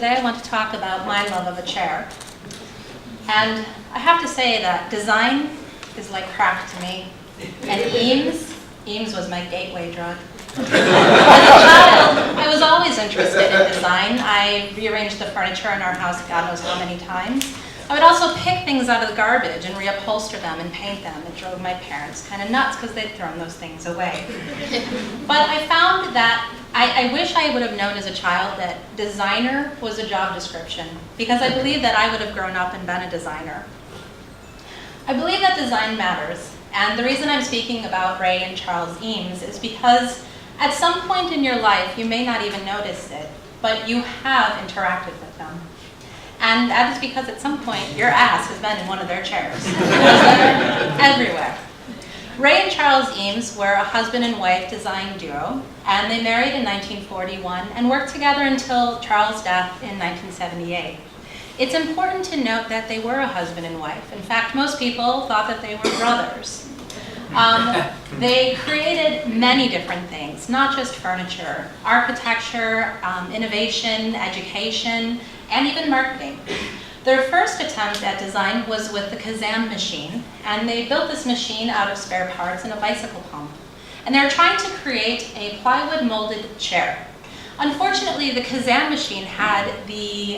today I want to talk about my love of a chair. And I have to say that design is like crack to me. And Eames was my gateway drug. As a child, I was always interested in design. I rearranged the furniture in our house God knows how many times. I would also pick things out of the garbage and reupholster them and paint them. It drove my parents kind of nuts because they'd thrown those things away. But I found that I wish I would have known as a child that designer was a job description, because I believe that I would have grown up and been a designer. I believe that design matters, and the reason I'm speaking about Ray and Charles Eames is because at some point in your life you may not even notice it, but you have interacted with them. And that is because at some point your ass has been in one of their chairs. They're everywhere. Ray and Charles Eames were a husband and wife design duo, and they married in 1941 and worked together until Charles' death in 1978. It's important to note that they were a husband and wife. In fact, most people thought that they were brothers. They created many different things, not just furniture, architecture, innovation, education, and even marketing. Their first attempt at design was with the Kazam machine, and they built this machine out of spare parts and a bicycle pump. And they were trying to create a plywood molded chair. Unfortunately, the Kazam machine had the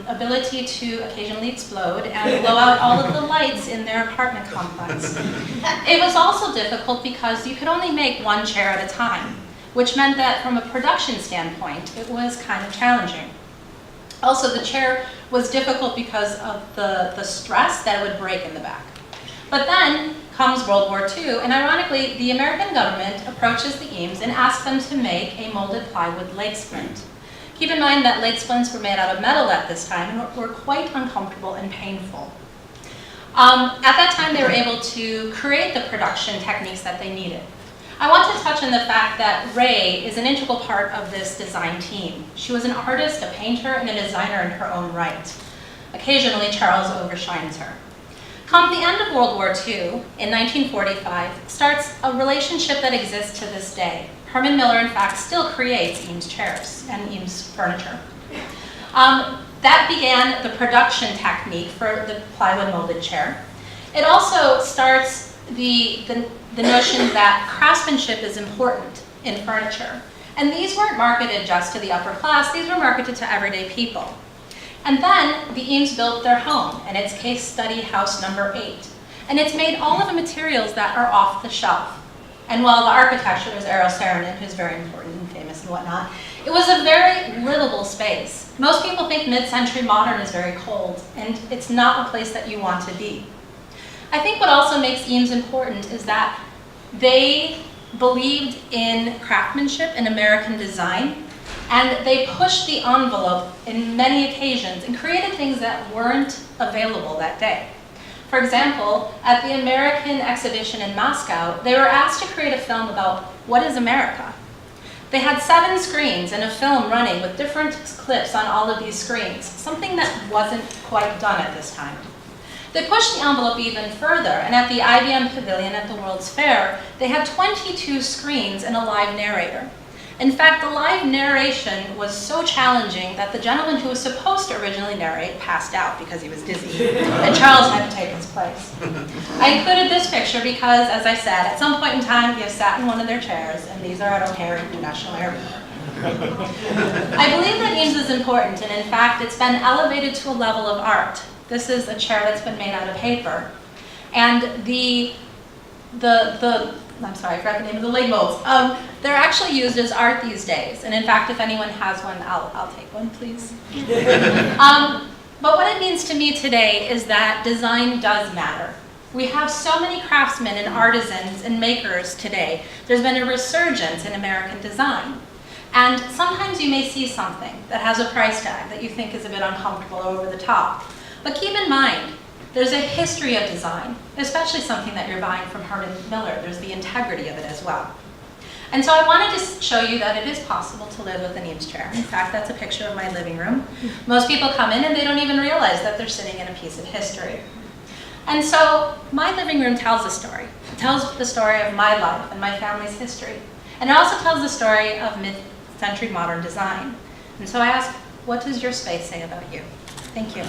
ability to occasionally explode and blow out all of the lights in their apartment complex. It was also difficult because you could only make one chair at a time, which meant that from a production standpoint, it was kind of challenging. Also, the chair was difficult because of the stress that it would break in the back. But then comes World War II, and ironically, the American government approaches the Eames and asks them to make a molded plywood leg splint. Keep in mind that leg splints were made out of metal at this time and were quite uncomfortable and painful. At that time, they were able to create the production techniques that they needed. I want to touch on the fact that Ray is an integral part of this design team. She was an artist, a painter, and a designer in her own right. Occasionally, Charles overshines her. Come the end of World War II, in 1945, starts a relationship that exists to this day. Herman Miller, in fact, still creates Eames chairs and Eames furniture. That began the production technique for the plywood molded chair. It also starts the notion that craftsmanship is important in furniture. And these weren't marketed just to the upper class, these were marketed to everyday people. And then the Eames built their home, and it's case study house number 8. And it's made all of the materials that are off the shelf. And while the architecture was Eero Saarinen, who's very important and famous and whatnot, it was a very livable space. Most people think mid-century modern is very cold, and it's not a place that you want to be. I think what also makes Eames important is that they believed in craftsmanship and American design, and they pushed the envelope in many occasions and created things that weren't available that day. For example, at the American exhibition in Moscow, they were asked to create a film about what is America. They had 7 screens and a film running with different clips on all of these screens, something that wasn't quite done at this time. They pushed the envelope even further, and at the IBM Pavilion at the World's Fair, they had 22 screens and a live narrator. In fact, the live narration was so challenging that the gentleman who was supposed to originally narrate passed out because he was dizzy, and Charles had to take his place. I included this picture because, as I said, at some point in time, he has sat in one of their chairs, and these are at O'Hare International Airport. I believe that Eames is important, and in fact, it's been elevated to a level of art. This is a chair that's been made out of paper. And I'm sorry, I forgot the name of the leg molds. They're actually used as art these days. And in fact, if anyone has one, I'll take one, please. But what it means to me today is that design does matter. We have so many craftsmen and artisans and makers today. There's been a resurgence in American design. And sometimes you may see something that has a price tag that you think is a bit uncomfortable or over the top. But keep in mind, there's a history of design, especially something that you're buying from Herman Miller. There's the integrity of it as well. And so I wanted to show you that it is possible to live with an Eames chair. In fact, that's a picture of my living room. Most people come in and they don't even realize that they're sitting in a piece of history. And so my living room tells a story. It tells the story of my life and my family's history. And it also tells the story of mid-century modern design. And so I ask, what does your space say about you? Thank you.